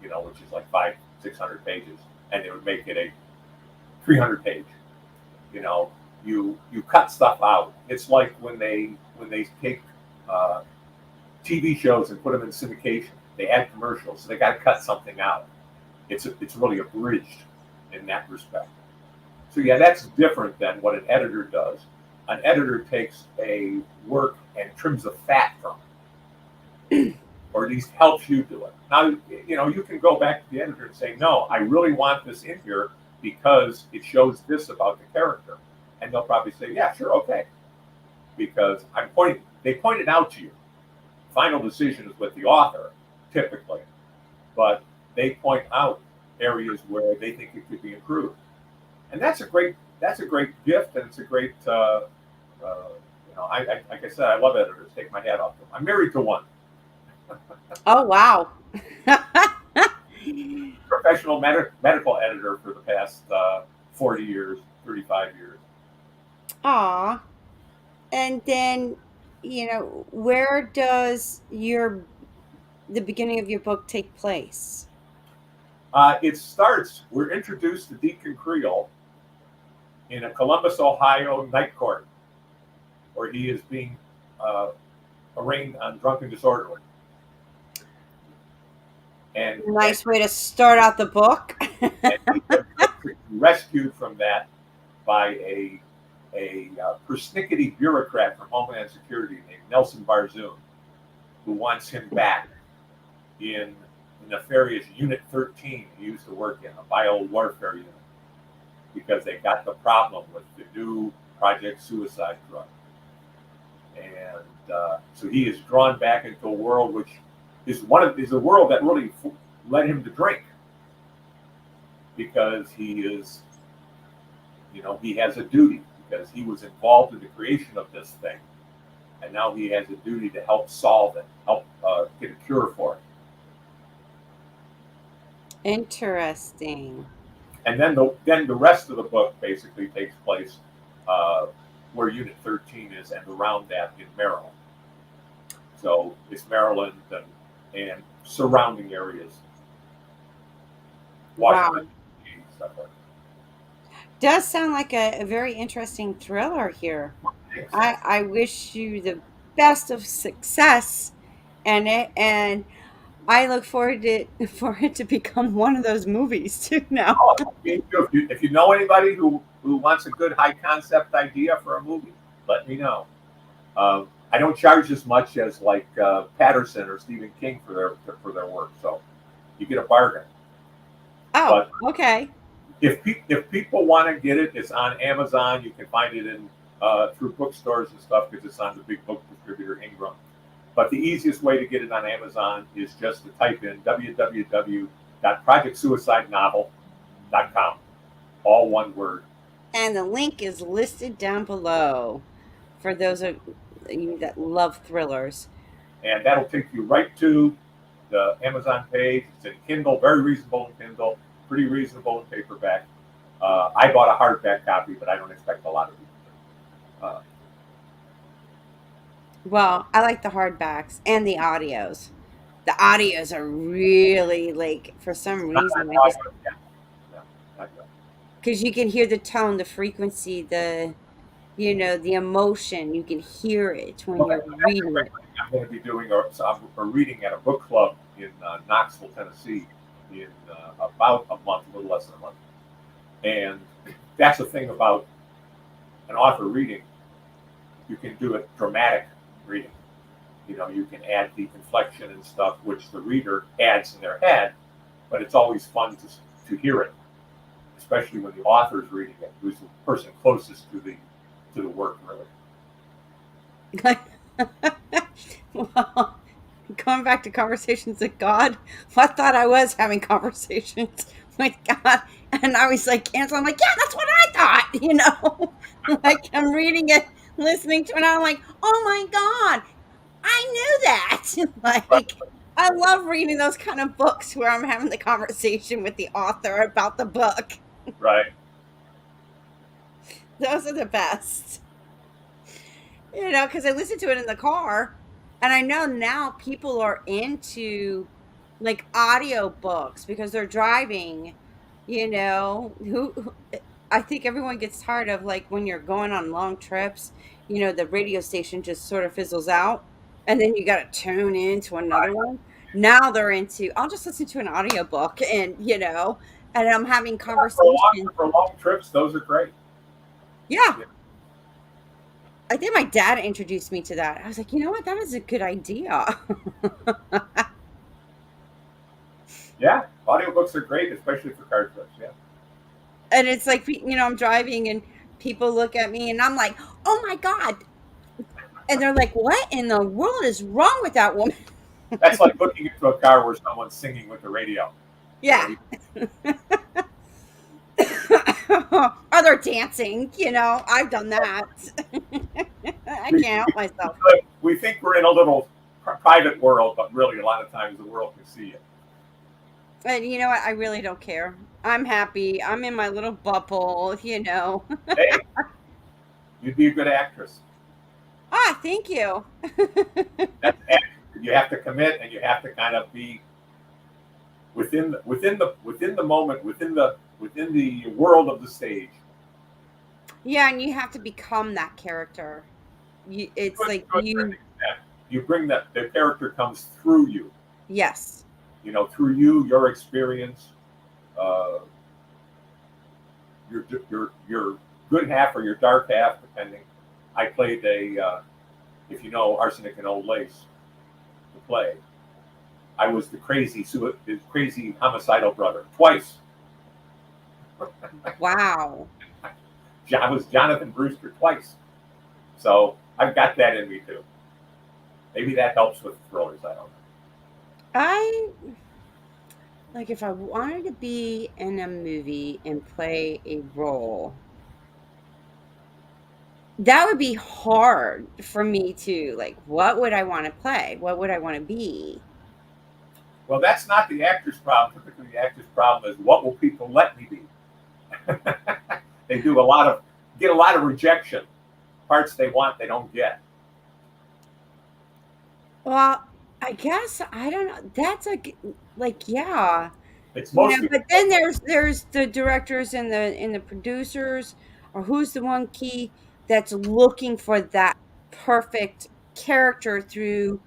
which is like 500-600 pages, and they would make it a 300 page. You know, you cut stuff out. It's like when they take TV shows and put them in syndication. They add commercials, so they got to cut something out. It's really abridged in that respect. So yeah, that's different than what an editor does. An editor takes a work and trims the fat from it, or at least helps you do it. Now, you can go back to the editor and say, no, I really want this in here because it shows this about the character. And they'll probably say, yeah, sure, okay. Because they pointed out to you. Final decision is with the author, typically. But they point out areas where they think it could be improved. And that's a great gift, and it's a great like I said, I love editors. Take my hat off to them. I'm married to one. Oh, wow. Professional medical editor for the past 40 years, 35 years. Aw. And then, where does the beginning of your book take place? We're introduced to Deacon Creel in a Columbus, Ohio night court where he is being arraigned on drunken disorderly. And nice way to start out the book. And he's rescued from that by a persnickety bureaucrat from Homeland Security named Nelson Barzoon, who wants him back in the nefarious Unit 13 he used to work in, a bio-warfare unit, because they got the problem with the new Project Suicide drug. And so he is drawn back into a world which is a world that really led him to drink, because he is, he has a duty, because he was involved in the creation of this thing, and now he has a duty to help solve it, help get a cure for it. Interesting. And then the rest of the book basically takes place where Unit 13 is, and around that in Maryland. So it's Maryland and surrounding areas. Washington, Wow. stuff like that. Does sound like a very interesting thriller here. I wish you the best of success in it, and I look forward for it to become one of those movies too now. Oh, if you know anybody who wants a good high concept idea for a movie, let me know. I don't charge as much as like Patterson or Stephen King for their work, so you get a bargain. Oh, But okay. if people want to get it, it's on Amazon. You can find it in through bookstores and stuff, because it's on the big book distributor Ingram. But the easiest way to get it on Amazon is just to type in www.projectsuicidenovel.com, all one word. And the link is listed down below for those of you that love thrillers. And that'll take you right to the Amazon page. It's in Kindle, very reasonable in Kindle, pretty reasonable in paperback. I bought a hardback copy, but I don't expect a lot of people. Well, I like the hardbacks and the audios. The audios are really like, for some reason, because you can hear the tone, the frequency, the emotion. You can hear it when Well, you're reading it. I'm going to be doing a reading at a book club in Knoxville, Tennessee, in about a month, a little less than a month. And that's the thing about an author reading, you can do a dramatic reading. You can add the inflection and stuff, which the reader adds in their head, but it's always fun to hear it, especially when the author's reading it, who's the person closest to the work, really. Well, going back to conversations with God, I thought I was having conversations with God, and I was like, and so I'm like, yeah, that's what I thought. Like I'm reading it, listening to it, and I'm like, oh my God, I knew that. Right, Like, I love reading those kind of books where I'm having the conversation with the author about the book. right. Those are the best. Because I listen to it in the car, and I know now people are into like audio books because they're driving. I think everyone gets tired of like when you're going on long trips, the radio station just sort of fizzles out, and then you got to tune into another one. Now they're into, I'll just listen to an audiobook and I'm having conversations. For long trips, those are great. Yeah, Yeah, I think my dad introduced me to that. I was like, you know what? That is a good idea. yeah. Audiobooks are great, especially for car trips. Yeah. And it's like, I'm driving and people look at me and I'm like, oh my God. And they're like, what in the world is wrong with that woman? That's like looking into a car where someone's singing with the radio. You know, Yeah. Or they're dancing, I've done that. I we, can't help myself. we think we're in a little private world, but really, a lot of times the world can see it. And you know what? I really don't care. I'm happy. I'm in my little bubble. Hey, you'd be a good actress. Ah, thank you. That's you have to commit, and you have to kind of be within the moment, within the world of the stage. Yeah, and you have to become that character. It's To like a certain extent, you bring that the character comes through you. yes. Through you, your experience, uh, your good half or your dark half, depending. I played if you know Arsenic and Old Lace, the play. I was the crazy homicidal brother twice. Wow. I was Jonathan Brewster twice, so I've got that in me too. Maybe that helps with thrillers. I don't know. I like if I wanted to be in a movie and play a role, that would be hard for me to like, what would I want to play? What would I want to be? Well, that's not the actor's problem. Typically, the actor's problem is what will people let me be. They do get a lot of rejection. Parts they want, they don't get. Well, I guess I don't know. That's like yeah. It's mostly But then there's the directors and the producers, or who's the one key that's looking for that perfect character through,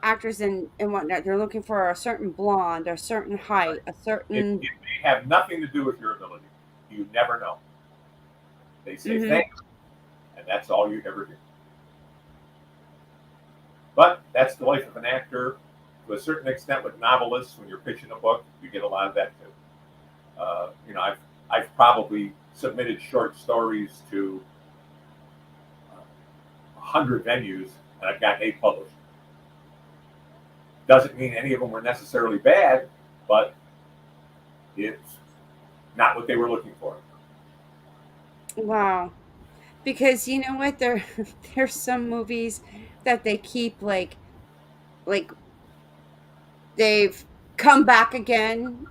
actors and whatnot. They're looking for a certain blonde, a certain height, a certain. it may have nothing to do with your ability. You never know. They say Mhm. thanks, and that's all you ever do. But that's the life of an actor. To a certain extent, with novelists, when you're pitching a book, you get a lot of that too. I've probably submitted short stories to 100 venues, and I've got 8 published. Doesn't mean any of them were necessarily bad, but it's not what they were looking for. Wow. Because you know what? There's some movies that they keep like they've come back again.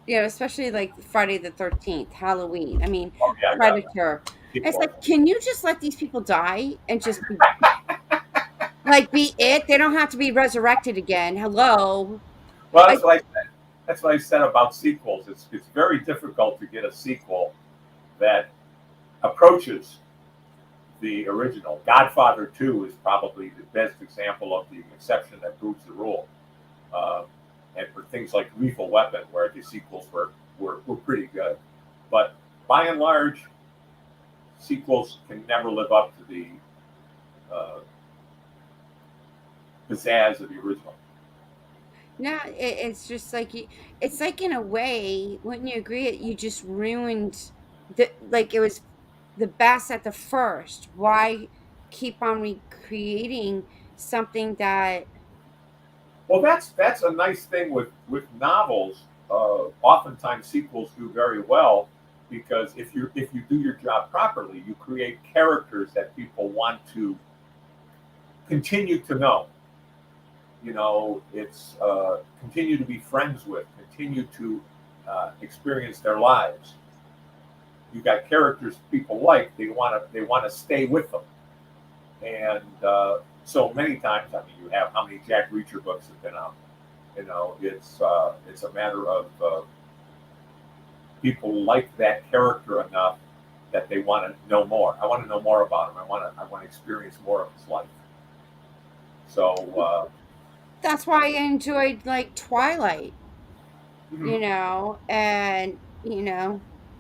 Especially like Friday the 13th, Halloween. I mean, Oh yeah, Predator. It's people. like, can you just let these people die and just be it? They don't have to be resurrected again. Hello. Well, I, that's what I said about sequels. It's very difficult to get a sequel that approaches the original. Godfather 2 is probably the best example of the exception that proves the rule. Uh, and for things like Lethal Weapon, where the sequels were pretty good. But by and large, sequels can never live up to the uh, pizzazz of the original. No, it's just like it's like in a way, wouldn't you agree? You just ruined like it was the best at the first. Why keep on recreating something that Well, that's a nice thing with novels. Oftentimes, sequels do very well because if you do your job properly, you create characters that people want to continue to know. It's continue to be friends with, continue to experience their lives. You got characters people like, they want to stay with them, and so many times, I mean, you have how many Jack Reacher books have been out. It's a matter of people like that character enough that they want to know more. I want to know more about him. I want to experience more of his life. So that's why I enjoyed like Twilight, mhm, and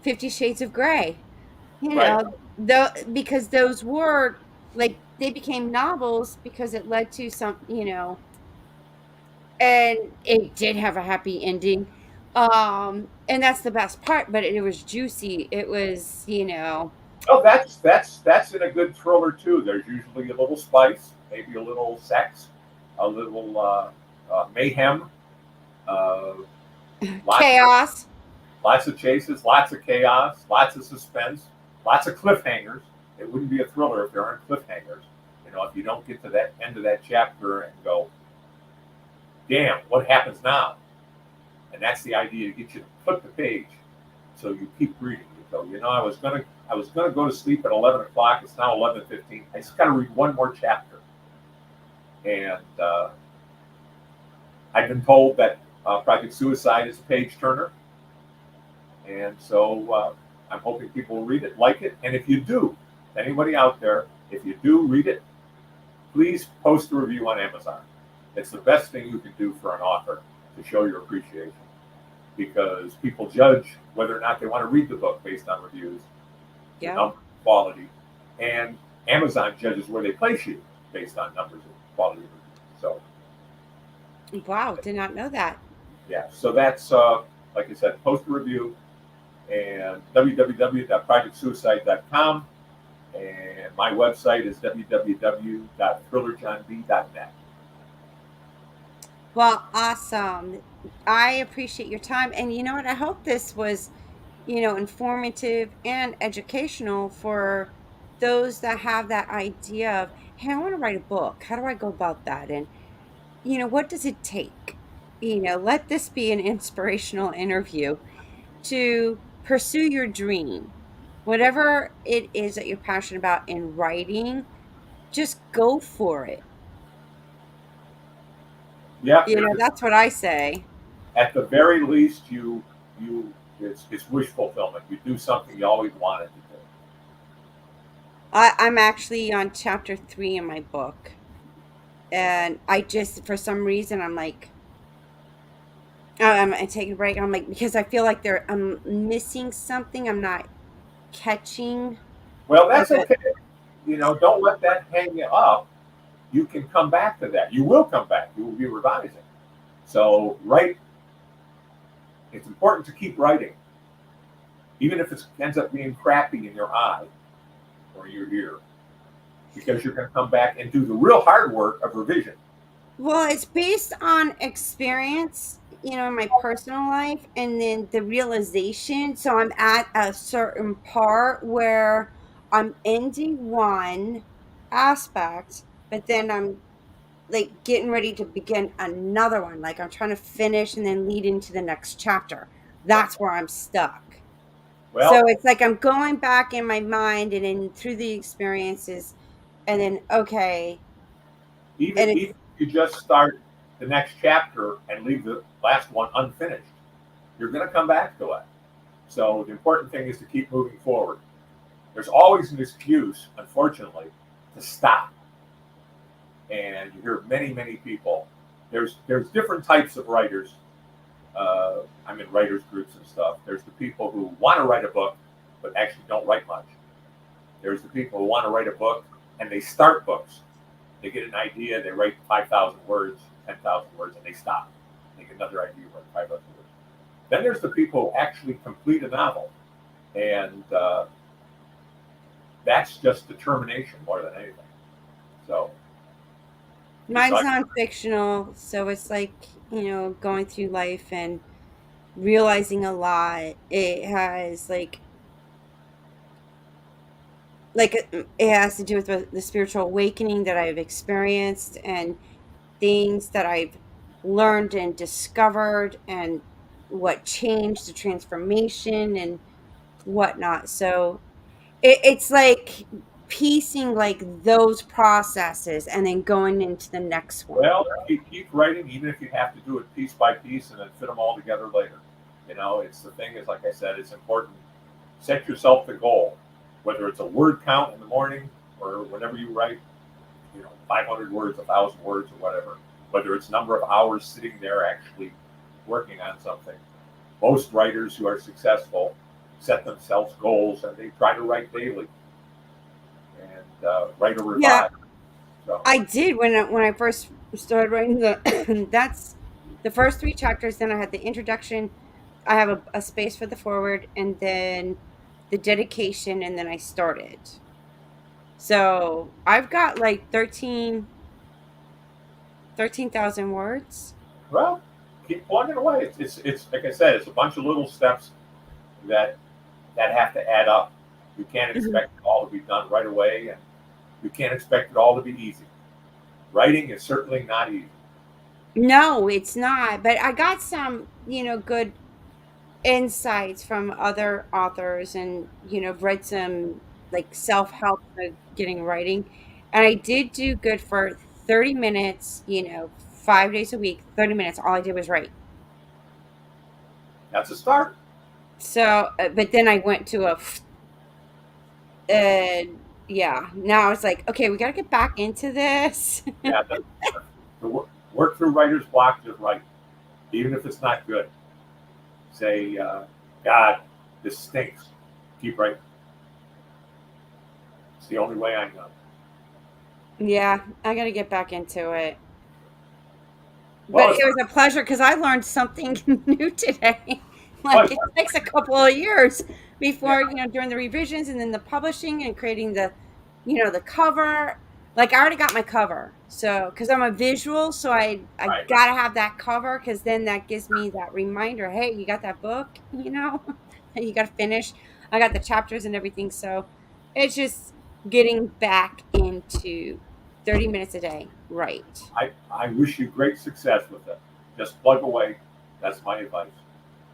50 Shades of Grey. right. Though because those were like they became novels because it led to some, and it did have a happy ending. And that's the best part, but it was juicy. It was, Oh, that's in a good thriller too. There's usually a little spice, maybe a little sex, a little mayhem, uh, lots of chaos. lots of chases, lots of chaos, lots of suspense, lots of cliffhangers. It wouldn't be a thriller if there aren't cliffhangers. If you don't get to that end of that chapter and go, "Damn, what happens now?" And that's the idea to get you to flip the page, so you keep reading. You go, I was gonna go to sleep at 11 o'clock. It's now 11:15. I just got to read one more chapter. And I've been told that Project Suicide is a page turner, and so I'm hoping people will read it, like it, and if you do, anybody out there, if you do read it, please post a review on Amazon. It's the best thing you can do for an author to show your appreciation, because people judge whether or not they want to read the book based on reviews, the Yep. number, quality, and Amazon judges where they place you based on numbers and quality of reviews. So Wow, did not know that. yeah, so that's like I said, post a review and www.projectsuicide.com, and my website is www.thrillerjohnb.net. Well, awesome. I appreciate your time. And you know what? I hope this was, informative and educational for those that have that idea of, hey, I want to write a book. How do I go about that? And, what does it take? Let this be an inspirational interview to pursue your dream. Whatever it is that you're passionate about in writing, just go for it. Yeah, you're That's what I say. at the very least you it's wish fulfillment. You do something you always wanted to do. I'm actually on chapter 3 in my book. And I just, for some reason, I'm like, I take a break. I'm like, because I feel like I'm missing something. I'm not catching. Well, Like that's okay. Don't let that hang you up. You can come back to that. You will come back. You will be revising. So write. It's important to keep writing, even if it ends up being crappy in your eye or your ear, because you're going to come back and do the real hard work of revision. Well, it's based on experience, in my personal life, and then the realization. So I'm at a certain part where I'm ending one aspect, but then I'm like getting ready to begin another one. Like I'm trying to finish and then lead into the next chapter. Yeah. That's where I'm stuck. So Well, it's like I'm going back in my mind and then through the experiences, and then okay, even and even it's if you just start the next chapter and leave the last one unfinished, you're going to come back to it. So the important thing is to keep moving forward. There's always an excuse, unfortunately, to stop. And you hear many people. There's different types of writers. I'm in writers groups and stuff. There's the people who want to write a book but actually don't write much. There's the people who want to write a book and they start books. They get an idea, they write 5,000 words, 10,000 words, and they stop. They get another idea, write 5,000 words. Then there's the people who actually complete a novel. And that's just determination more than anything. So it's Mine's like, non-fictional, so it's like, going through life and realizing a lot. It has it has to do with the spiritual awakening that I've experienced and things that I've learned and discovered and what changed, the transformation and whatnot. So it's like piecing like those processes and then going into the next one. well, keep writing, even if you have to do it piece by piece and then fit them all together later. It's the thing is, like I said, it's important. Set yourself the goal, whether it's a word count in the morning or whenever you write, 500 words, 1,000 words, or whatever. Whether it's number of hours sitting there actually working on something. Most writers who are successful set themselves goals and they try to write daily and write or Yeah, revise. So, I did when I first started writing the that's the first three chapters. Then I had the introduction. I have a space for the forward, and then the dedication, and then I started. So I've got like 13,000 words. well, keep plugging away. It's like I said, it's a bunch of little steps that have to add up. You can't Mhm. expect it all to be done right away, and you can't expect it all to be easy. Writing is certainly not easy. No, it's not. But I got some, good insights from other authors and, read some like self-help getting writing. And I did do good for 30 minutes, 5 days a week, 30 minutes. All I did was write. That's a start. So, but then I went to uh, yeah, now it's like, okay, we got to get back into this. Yeah, the work through writer's block just right, even if it's not good. Say, God, this stinks. Keep writing. It's the only way I know. Yeah, I got to get back into it. But Well, it was a pleasure because I learned something new today. well, Like it takes a couple of years yeah, before, during the revisions and then the publishing and creating the cover. Like I already got my cover. So, because I'm a visual, so I right. gotta have that cover because then that gives me that reminder. Hey, you got that book, and you got to finish. I got the chapters and everything. So it's just getting back into 30 minutes a day. Right. I wish you great success with it. Just plug away. That's my advice.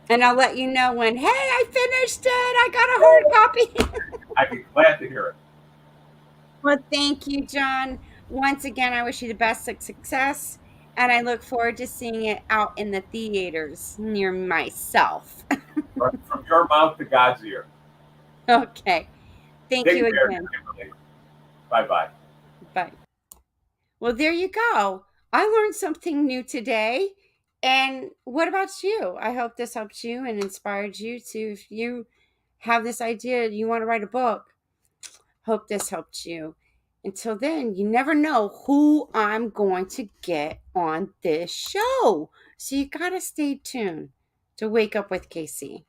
And I'll let you know when, hey, I finished it. I got a hard copy. I'd be glad to hear it. Well, thank you, John. Once again, I wish you the best of success. And I look forward to seeing it out in the theaters near myself. From your mouth to God's ear. Okay. Thank you Take care, again. Kimberly. Bye bye. Bye. Well, there you go. I learned something new today. And what about you? I hope this helped you and inspired you to, if you have this idea, you want to write a book. Hope this helped you. Until then, you never know who I'm going to get on this show. So you got to stay tuned to Wake Up with KC.